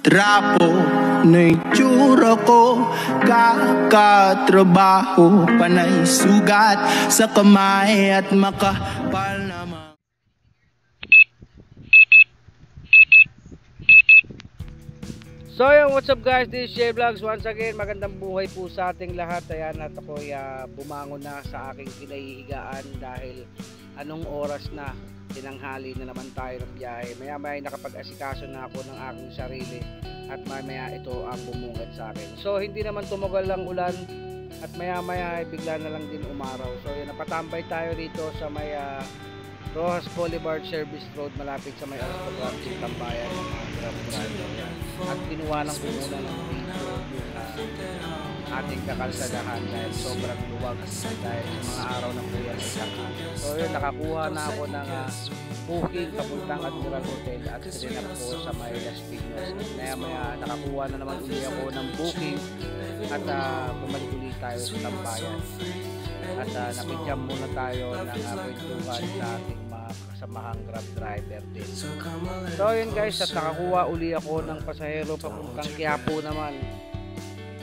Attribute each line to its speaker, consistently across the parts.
Speaker 1: Trapo na itsura ko, kakatrabaho, panay sugat sa kamay at makapal naman.
Speaker 2: So yung what's up guys, this is Jay Vlogs. Once again, magandang buhay po sa ating lahat. Ayan, at ako'y bumangon na sa aking kinahihigaan dahil anong oras na, tinanghali na naman tayo ng biyahe. Maya maya nakapag-asikaso na ako ng aking sarili at maya ito ang bumungad sa akin. So hindi naman tumagal lang ulan at maya maya bigla na lang din umaraw. So yun, napatambay tayo dito sa may Rojas Boulevard Service Road, malapit sa may Aristocrat Tambayan ng mga Grab driver. At kinuha ng muna ng video yung ating kakalsadahan dahil sobrang luwag dahil sa mga araw ng buyan ay saka. So yun, nakakuha na ako ng booking papuntang Admiral Hotel at sinap ko sa may Las Piñas. Maya maya nakakuha na naman ulit ako ng booking at bumalik ulit tayo sa Tambayan. At nakidyam muna tayo ng kwentuhan sa ating mga kasamahang Grab driver din. So yun guys, at nakakuha uli ako ng pasahero papuntang Quiapo naman.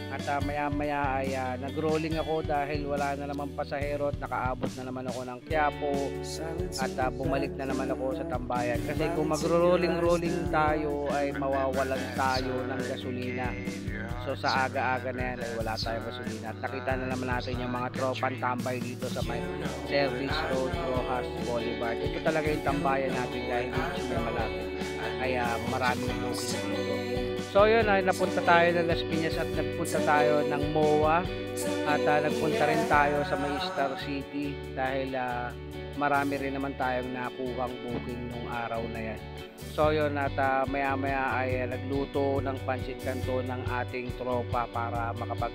Speaker 2: At maya maya ay nag-rolling ako dahil wala na naman pasahero at nakaabot na naman ako ng Quiapo at bumalik na naman ako sa Tambayan. Kasi kung mag-rolling tayo ay mawawalan tayo ng gasolina. So sa aga-aga na yan ay wala tayong gasolina. At nakita na naman natin yung mga tropang tambay dito sa may Service Road, Rojas Boulevard. Ito talaga yung tambayan natin dahil dito may malapit. Ay maraming booking dito. So yun, ay napunta tayo ng Las Piñas at nagpunta tayo ng MOA at nagpunta rin tayo sa may Star City dahil marami rin naman tayong nakuhang booking nung araw na yan. So yun, at maya maya ay nagluto ng pancit canton ng ating tropa para makapag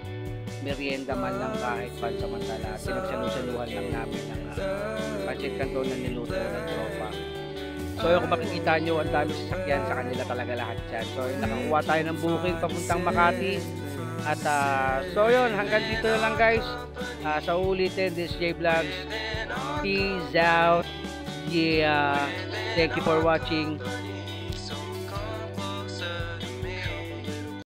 Speaker 2: merienda man lang kahit pansamantala. Pinagsalusaluhan lang namin ng pancit canton na niluto ng tropa. So yun, kung makikita nyo, ang dami sasakyan sa kanila talaga lahat yan. So yun, nakakuha tayo ng booking papuntang Makati. At so yun, hanggang dito na lang guys. Sa ulitin, this is Jay Vlogs. Peace out. Yeah. Thank you for watching.